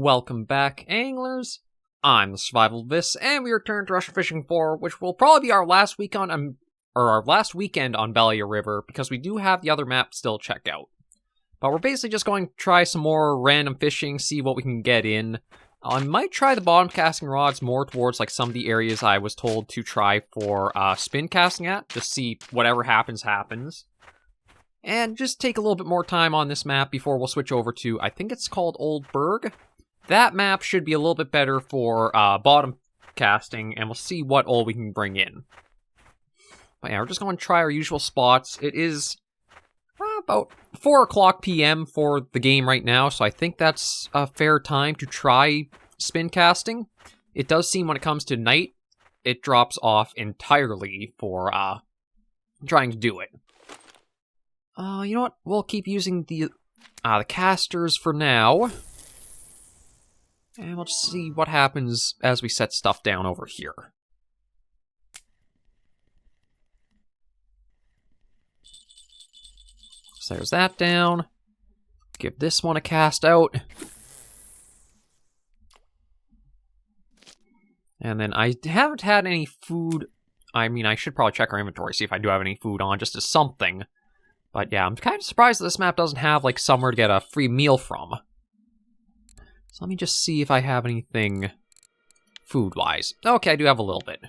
Welcome back, anglers. I'm the Survivalist, and we return to Russian Fishing 4, which will probably be our last week on, our last weekend on Belaya River, because we do have the other map still to check out. But we're basically just going to try some more random fishing, see what we can get in. I might try the bottom casting rods more towards like some of the areas I was told to try for spin casting at, just see whatever happens. And just take a little bit more time on this map before we'll switch over to, I think it's called Old Burg. That map should be a little bit better for bottom casting, and we'll see what all we can bring in. But yeah, we're just going to try our usual spots. It is about 4 o'clock p.m. for the game right now, so I think that's a fair time to try spin casting. It does seem when it comes to night, it drops off entirely for trying to do it. You know what? We'll keep using the casters for now. And we'll just see what happens as we set stuff down over here. So there's that down. Give this one a cast out. And then I haven't had any food. I mean, I should probably check our inventory, see if I do have any food on, just as something. But yeah, I'm kind of surprised that this map doesn't have, like, somewhere to get a free meal from. So let me just see if I have anything food-wise. Okay, I do have a little bit.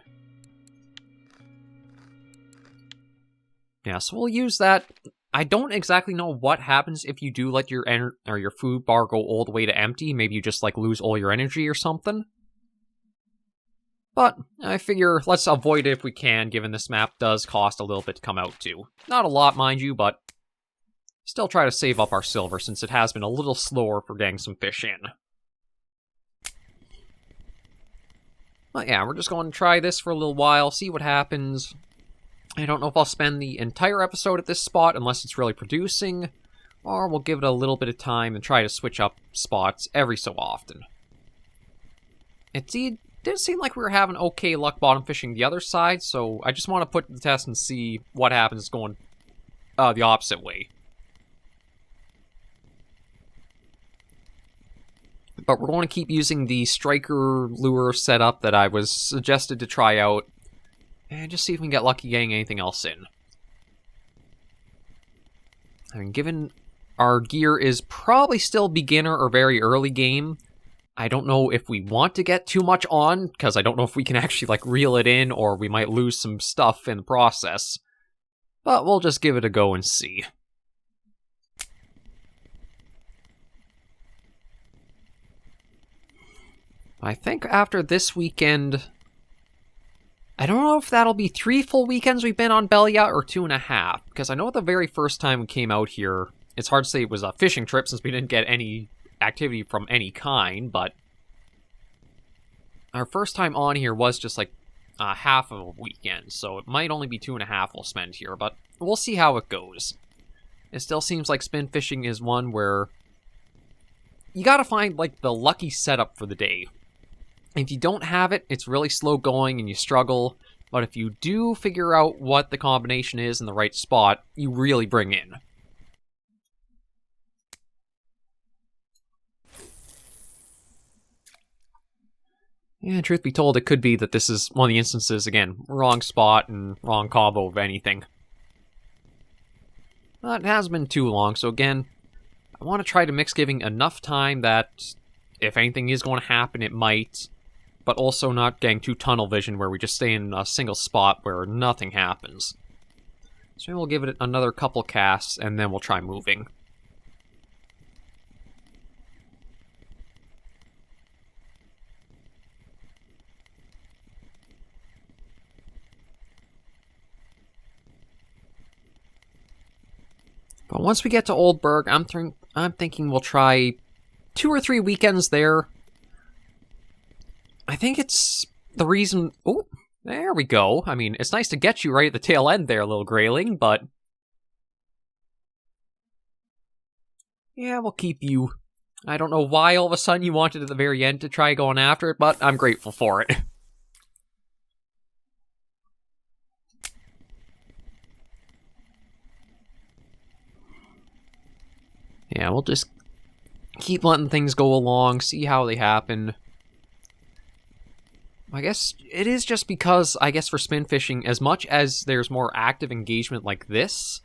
Yeah, so we'll use that. I don't exactly know what happens if you do let your your food bar go all the way to empty. Maybe you just, like, lose all your energy or something. But I figure let's avoid it if we can, given this map does cost a little bit to come out to. Not a lot, mind you, but still try to save up our silver since it has been a little slower for getting some fish in. But yeah, we're just going to try this for a little while, see what happens. I don't know if I'll spend the entire episode at this spot unless it's really producing, or we'll give it a little bit of time and try to switch up spots every so often. It did seem like we were having okay luck bottom fishing the other side, so I just want to put the test and see what happens going the opposite way. But we're going to keep using the striker lure setup that I was suggested to try out, and just see if we can get lucky getting anything else in. I mean, given our gear is probably still beginner or very early game, I don't know if we want to get too much on, because I don't know if we can actually, like, reel it in, or we might lose some stuff in the process. But we'll just give it a go and see. I think after this weekend, I don't know if that'll be 3 full weekends we've been on Belaya or 2.5, because I know the very first time we came out here, it's hard to say it was a fishing trip since we didn't get any activity from any kind, but our first time on here was just like half of a weekend, so it might only be 2.5 we'll spend here, but we'll see how it goes. It still seems like spin fishing is one where you gotta find, like, the lucky setup for the day. If you don't have it, it's really slow going and you struggle, but if you do figure out what the combination is in the right spot, you really bring in. Yeah, truth be told, it could be that this is one of the instances, again, wrong spot and wrong combo of anything. But it hasn't been too long, so again, I want to try to mix giving enough time that if anything is going to happen, it might, but also not getting too tunnel vision where we just stay in a single spot where nothing happens. So maybe we'll give it another couple casts, and then we'll try moving. But once we get to Old Burg, I'm thinking we'll try 2 or 3 weekends there. I think it's the reason... Oh, there we go. I mean, it's nice to get you right at the tail end there, little grayling, but... yeah, we'll keep you. I don't know why all of a sudden you wanted at the very end to try going after it, but I'm grateful for it. Yeah, we'll just keep letting things go along, see how they happen. I guess it is just because, I guess for spin fishing, as much as there's more active engagement like this,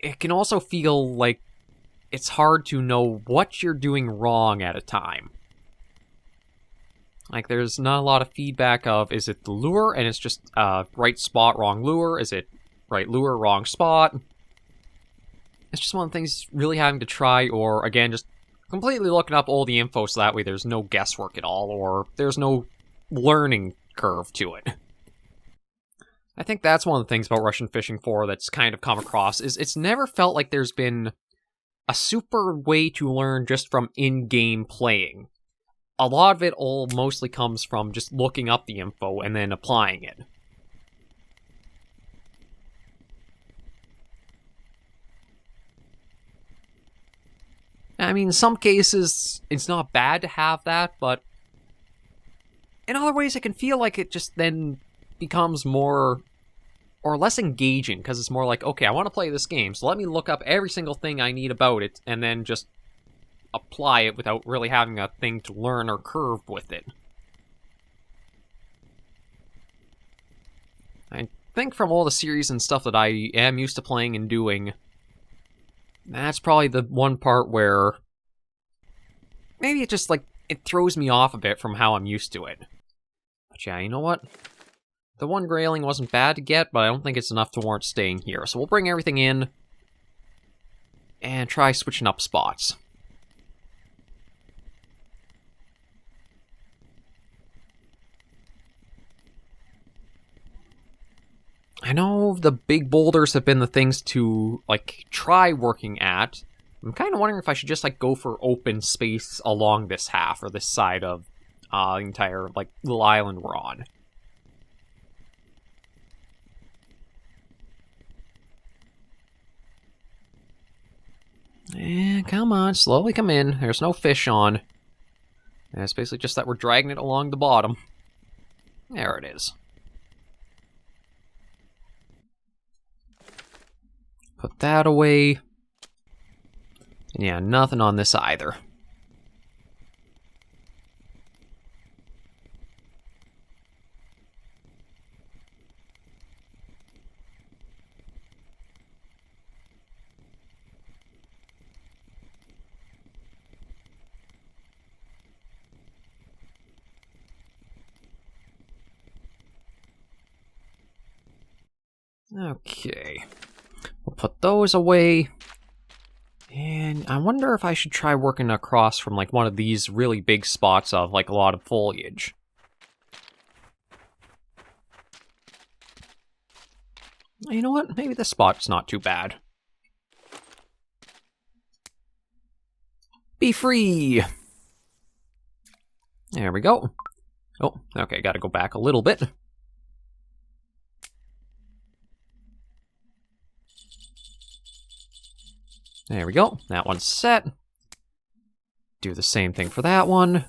it can also feel like it's hard to know what you're doing wrong at a time. Like, there's not a lot of feedback of, is it the lure, and it's just right spot, wrong lure? Is it right lure, wrong spot? It's just one of the things really having to try, or, again, just completely looking up all the info so that way there's no guesswork at all, or there's no learning curve to it. I think that's one of the things about Russian Fishing 4 that's kind of come across, is it's never felt like there's been a super way to learn just from in-game playing. A lot of it all mostly comes from just looking up the info and then applying it. I mean, in some cases, it's not bad to have that, but in other ways, it can feel like it just then becomes more or less engaging, because it's more like, okay, I want to play this game, so let me look up every single thing I need about it, and then just apply it without really having a thing to learn or curve with it. I think from all the series and stuff that I am used to playing and doing, that's probably the one part where maybe it just, like, it throws me off a bit from how I'm used to it. But yeah, you know what? The one grayling wasn't bad to get, but I don't think it's enough to warrant staying here. So we'll bring everything in and try switching up spots. I know the big boulders have been the things to, like, try working at. I'm kind of wondering if I should just, like, go for open space along this half, or this side of the entire, like, little island we're on. Come on, slowly come in. There's no fish on. And it's basically just that we're dragging it along the bottom. There it is. Put that away. Yeah, nothing on this either. Okay. We'll put those away. And I wonder if I should try working across from, like, one of these really big spots of, like, a lot of foliage. You know what? Maybe this spot's not too bad. Be free! There we go. Oh, okay, gotta go back a little bit. There we go. That one's set. Do the same thing for that one.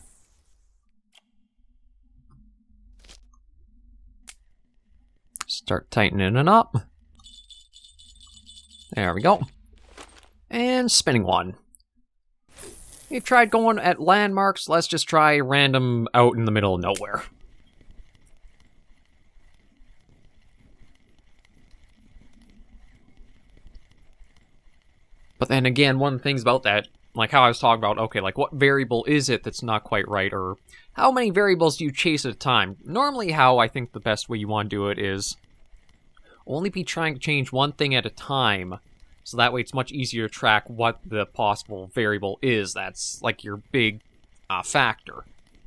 Start tightening it up. There we go. And spinning one. You've tried going at landmarks, let's just try random out in the middle of nowhere. But then again, one of the things about that, like how I was talking about, okay, like what variable is it that's not quite right, or how many variables do you chase at a time? Normally how I think the best way you want to do it is only be trying to change one thing at a time, so that way it's much easier to track what the possible variable is that's like your big factor.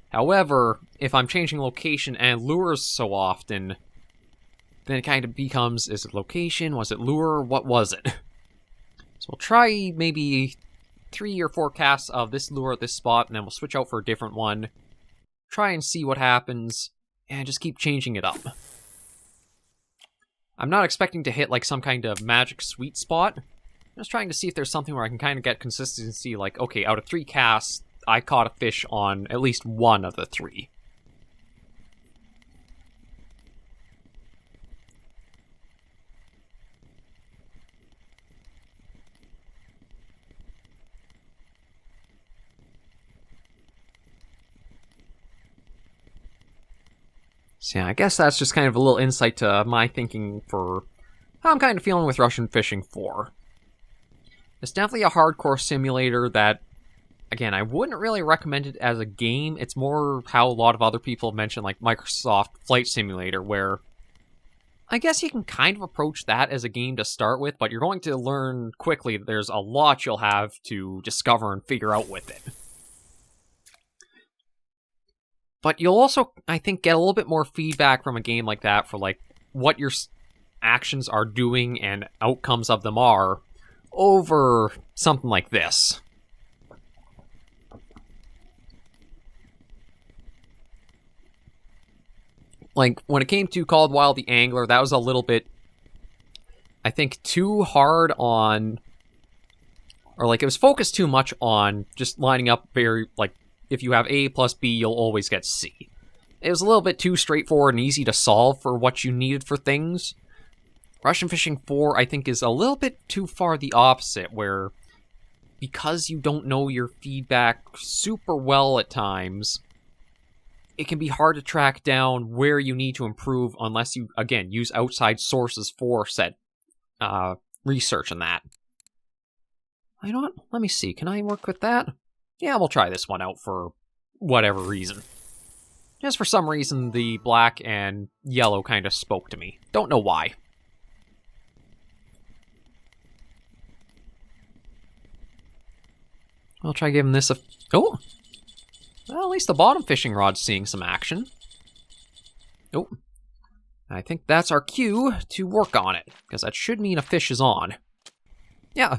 However, if I'm changing location and lures so often, then it kind of becomes, is it location, was it lure, what was it? So we'll try maybe 3 or 4 casts of this lure at this spot, and then we'll switch out for a different one. Try and see what happens, and just keep changing it up. I'm not expecting to hit like some kind of magic sweet spot. I'm just trying to see if there's something where I can kind of get consistency, like, okay, out of 3 casts, I caught a fish on at least 1 of the 3. So yeah, I guess that's just kind of a little insight to my thinking for how I'm kind of feeling with Russian Fishing 4. It's definitely a hardcore simulator that, again, I wouldn't really recommend it as a game. It's more how a lot of other people have mentioned, like Microsoft Flight Simulator, where I guess you can kind of approach that as a game to start with, but you're going to learn quickly that there's a lot you'll have to discover and figure out with it. But you'll also, I think, get a little bit more feedback from a game like that for, like, what your actions are doing and outcomes of them are over something like this. Like, when it came to Called Wild the Angler, that was a little bit, I think, too hard on, or, like, it was focused too much on just lining up very, like, if you have A plus B, you'll always get C. It was a little bit too straightforward and easy to solve for what you needed for things. Russian Fishing 4, I think, is a little bit too far the opposite, where because you don't know your feedback super well at times, it can be hard to track down where you need to improve unless you, again, use outside sources for said research on that. You know what? Let me see. Can I work with that? Yeah, we'll try this one out for whatever reason. Just for some reason, the black and yellow kind of spoke to me. Don't know why. I'll try giving this a... Oh! Well, at least the bottom fishing rod's seeing some action. Oh. I think that's our cue to work on it, because that should mean a fish is on. Yeah.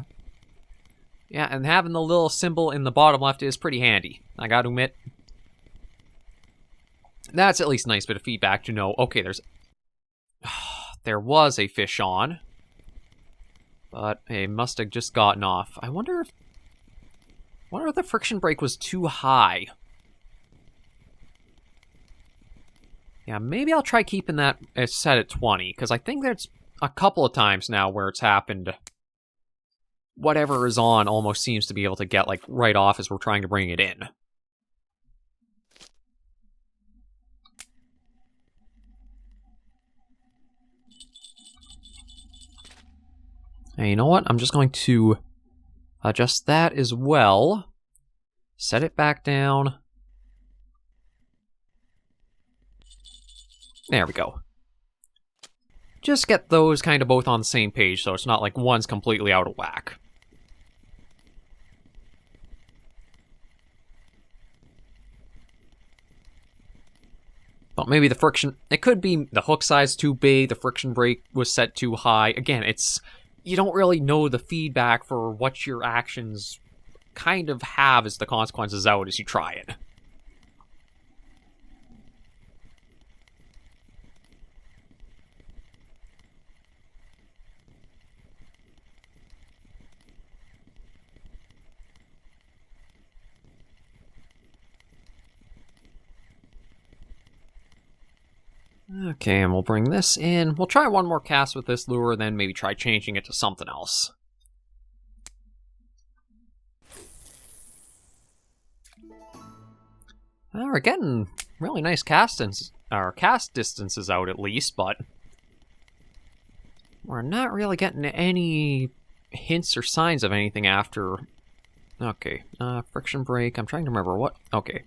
Yeah, and having the little symbol in the bottom left is pretty handy, I gotta admit. That's at least a nice bit of feedback to know, okay, there was a fish on, but it must have just gotten off. I wonder if the friction brake was too high. Yeah, maybe I'll try keeping that set at 20, because I think there's a couple of times now where it's happened. Whatever is on almost seems to be able to get, like, right off as we're trying to bring it in. And you know what? I'm just going to adjust that as well. Set it back down. There we go. Just get those kind of both on the same page, so it's not like one's completely out of whack. But maybe the friction... It could be the hook size too big, the friction brake was set too high. Again, you don't really know the feedback for what your actions kind of have as the consequences out as you try it. Okay, and we'll bring this in. We'll try one more cast with this lure, then maybe try changing it to something else. Well, we're getting really nice cast distances out at least, but we're not really getting any hints or signs of anything after. Okay, friction brake. I'm trying to remember what. Okay.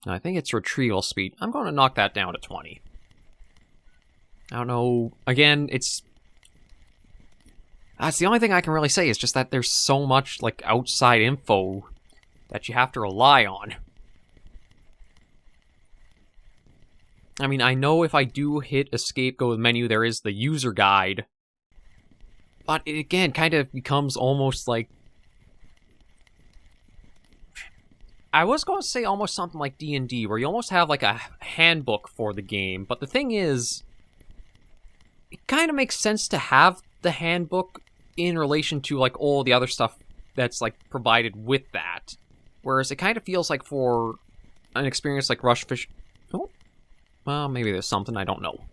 I think it's retrieval speed. I'm going to knock that down to 20. I don't know. Again, that's the only thing I can really say is just that there's so much, like, outside info that you have to rely on. I mean, I know if I do hit escape, go to the menu, there is the user guide. But it, again, kind of becomes almost like... I was going to say almost something like D&D, where you almost have like a handbook for the game, but the thing is, it kind of makes sense to have the handbook in relation to like all the other stuff that's like provided with that. Whereas it kind of feels like for an experience like Rush Fish... Oh, well, maybe there's something, I don't know.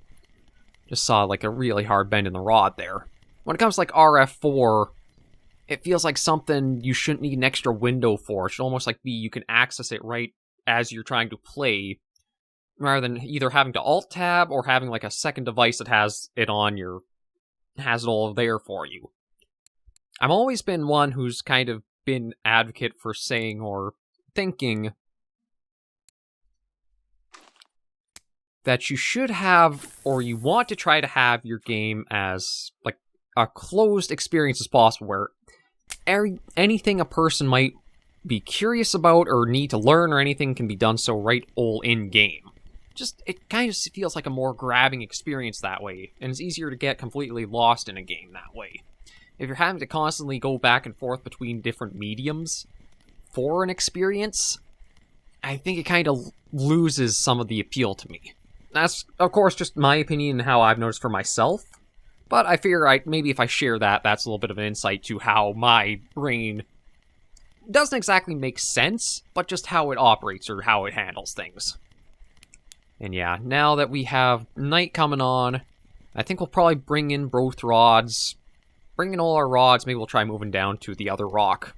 Just saw like a really hard bend in the rod there. When it comes to like RF4... it feels like something you shouldn't need an extra window for. It should almost like be you can access it right as you're trying to play, rather than either having to alt-tab or having like a second device that has it all there for you. I've always been one who's kind of been advocate for saying or thinking that you should have, or you want to try to have your game as like a closed experience as possible, where anything a person might be curious about or need to learn or anything can be done so right all in game. Just, it kind of feels like a more grabbing experience that way, and it's easier to get completely lost in a game that way. If you're having to constantly go back and forth between different mediums for an experience, I think it kind of loses some of the appeal to me. That's, of course, just my opinion and how I've noticed for myself, but I figure maybe if I share that, that's a little bit of an insight to how my brain doesn't exactly make sense, but just how it operates or how it handles things. And yeah, now that we have night coming on, I think we'll probably bring in both rods. Bring in all our rods, maybe we'll try moving down to the other rock.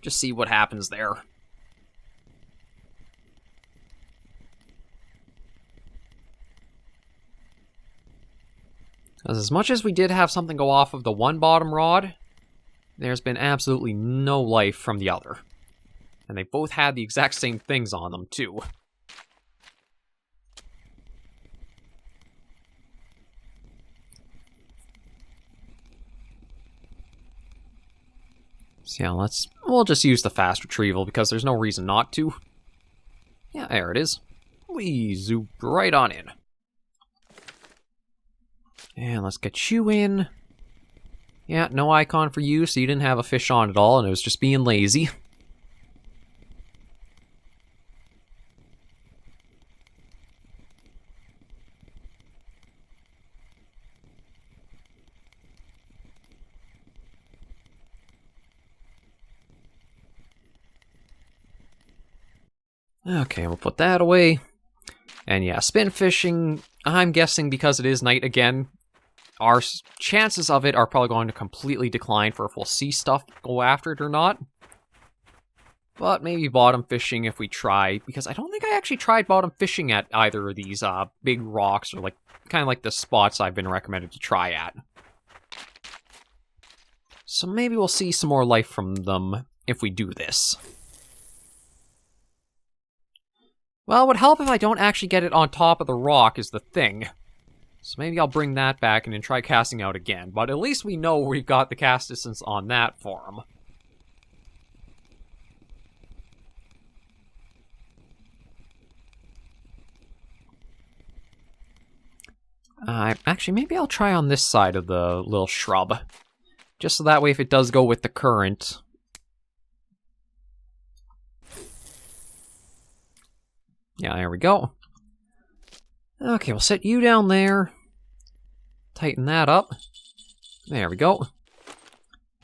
Just see what happens there. As much as we did have something go off of the one bottom rod, there's been absolutely no life from the other. And they both had the exact same things on them, too. So yeah, we'll just use the fast retrieval because there's no reason not to. Yeah, there it is. We zoom right on in. And let's get you in. Yeah, no icon for you, so you didn't have a fish on at all, and it was just being lazy. Okay, we'll put that away. And yeah, spin fishing, I'm guessing because it is night again, our chances of it are probably going to completely decline for if we'll see stuff go after it or not. But maybe bottom fishing if we try, because I don't think I actually tried bottom fishing at either of these big rocks, or like kind of like the spots I've been recommended to try at. So maybe we'll see some more life from them if we do this. Well, it would help if I don't actually get it on top of the rock is the thing. So maybe I'll bring that back and then try casting out again. But at least we know we've got the cast distance on that for him. Actually, maybe I'll try on this side of the little shrub. Just so that way if it does go with the current... Yeah, there we go. Okay, we'll set you down there. Tighten that up. There we go.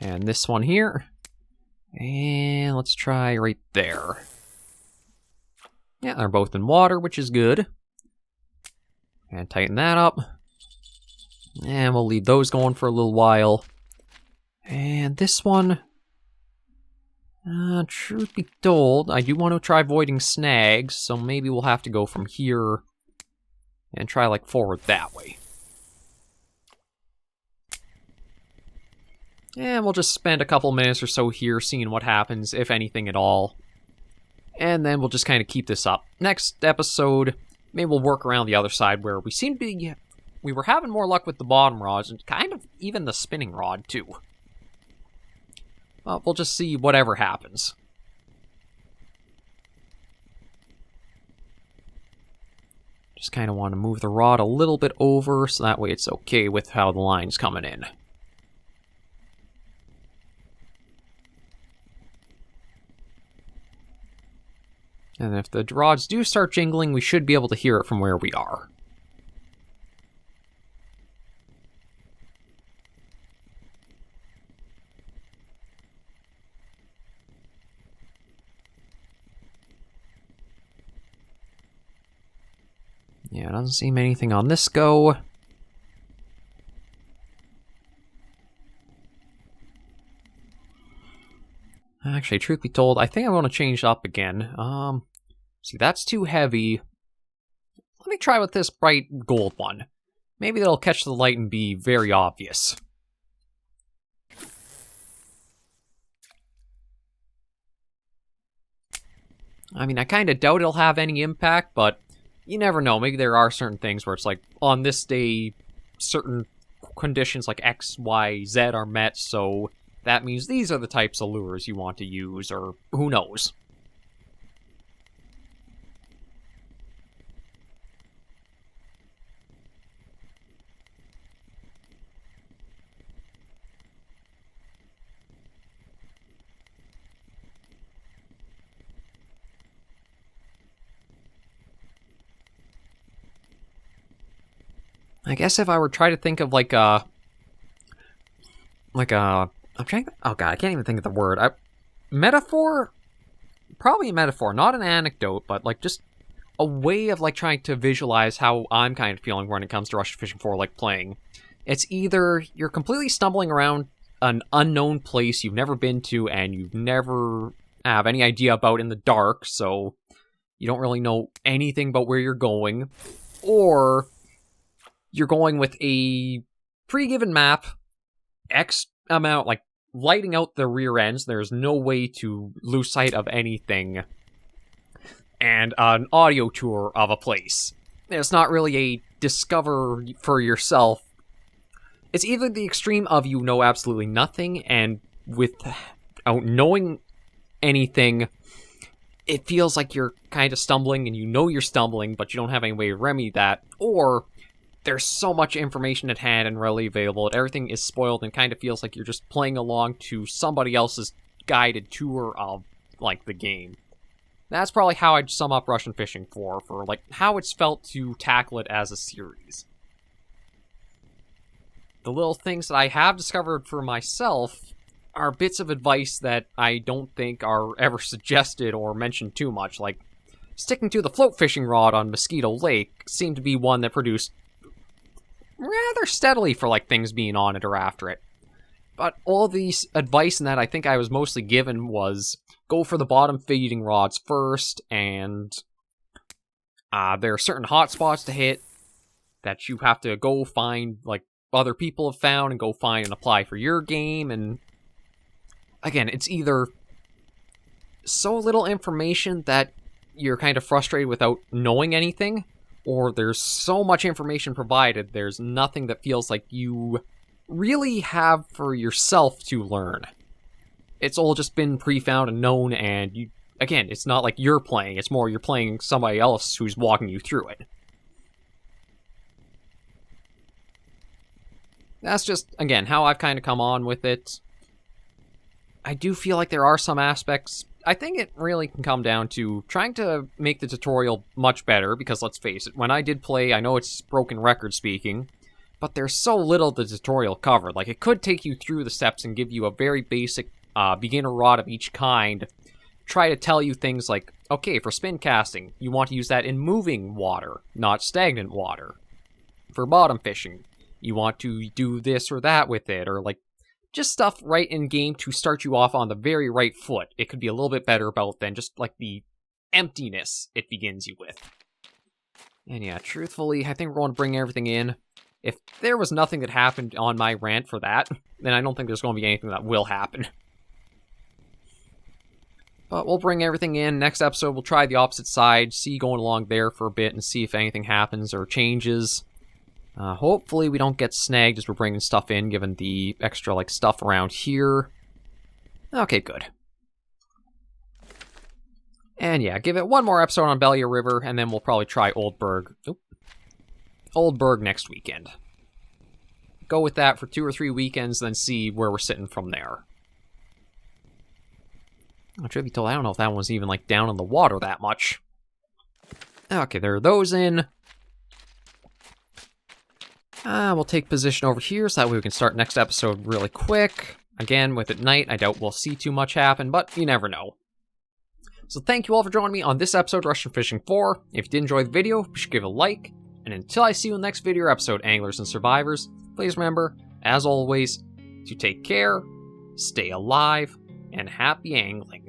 And this one here. And let's try right there. Yeah, they're both in water, which is good. And tighten that up. And we'll leave those going for a little while. And this one... truth be told, I do want to try avoiding snags, so maybe we'll have to go from here and try, like, forward that way. And we'll just spend a couple minutes or so here seeing what happens, if anything at all. And then we'll just kind of keep this up. Next episode, maybe we'll work around the other side where we were having more luck with the bottom rods, and kind of even the spinning rod, too. Well, we'll just see whatever happens. Just kind of want to move the rod a little bit over, so that way it's okay with how the line's coming in. And if the rods do start jingling, we should be able to hear it from where we are. Yeah, doesn't seem anything on this go. Actually, truth be told, I think I want to change up again. See, that's too heavy. try with this bright gold one. Maybe that'll catch the light and be very obvious. I mean, I kind of doubt it'll have any impact, but you never know. Maybe there are certain things where it's like, on this day, certain conditions like X, Y, Z are met, so that means these are the types of lures you want to use, or who knows. I guess if I were trying to think of I'm trying to, oh god, I can't even think of the word. Metaphor? Probably a metaphor, not an anecdote, but like just a way of like trying to visualize how I'm kind of feeling when it comes to Russian Fishing 4, like playing. It's either you're completely stumbling around an unknown place you've never been to and you've never have any idea about in the dark, so you don't really know anything about where you're going, or you're going with a pre-given map, X amount, like, lighting out the rear ends, there's no way to lose sight of anything, and an audio tour of a place. It's not really a discover for yourself. It's either the extreme of you know absolutely nothing, and without knowing anything, it feels like you're kind of stumbling, and you know you're stumbling, but you don't have any way to remedy that, or there's so much information at hand and readily available, and everything is spoiled and kind of feels like you're just playing along to somebody else's guided tour of, like, the game. That's probably how I'd sum up Russian Fishing 4, for, like, how it's felt to tackle it as a series. The little things that I have discovered for myself are bits of advice that I don't think are ever suggested or mentioned too much, like, sticking to the float fishing rod on Mosquito Lake seemed to be one that produced rather steadily for, like, things being on it or after it. But all these advice and that I think I was mostly given was go for the bottom feeding rods first, and there are certain hot spots to hit that you have to go find, like, other people have found and go find and apply for your game, and again, it's either so little information that you're kind of frustrated without knowing anything, or there's so much information provided, there's nothing that feels like you really have for yourself to learn. It's all just been pre-found and known, and you, again, it's not like you're playing, it's more you're playing somebody else who's walking you through it. That's just, again, how I've kind of come on with it. I do feel like there are some aspects. I think it really can come down to trying to make the tutorial much better, because let's face it, when I did play, I know it's broken record speaking, but there's so little the tutorial covered. Like, it could take you through the steps and give you a very basic beginner rod of each kind, try to tell you things like, okay, for spin casting, you want to use that in moving water, not stagnant water. For bottom fishing, you want to do this or that with it, or like, just stuff right in game to start you off on the very right foot. It could be a little bit better about than just like the emptiness it begins you with. And yeah, truthfully, I think we're going to bring everything in. If there was nothing that happened on my rant for that, then I don't think there's going to be anything that will happen. But we'll bring everything in. Next episode, we'll try the opposite side, see going along there for a bit, and see if anything happens or changes. Hopefully we don't get snagged as we're bringing stuff in, given the extra, like, stuff around here. Okay, good. And yeah, give it one more episode on Belaya River, and then we'll probably try Old Burg. Old Burg next weekend. Go with that for 2 or 3 weekends, then see where we're sitting from there. Truth be told, I don't know if that one's even, like, down in the water that much. Okay, there are those in. We'll take position over here, so that way we can start next episode really quick. Again, with it night, I doubt we'll see too much happen, but you never know. So thank you all for joining me on this episode of Russian Fishing 4. If you did enjoy the video, be sure to give it a like. And until I see you in the next video or episode, anglers and survivors, please remember, as always, to take care, stay alive, and happy angling.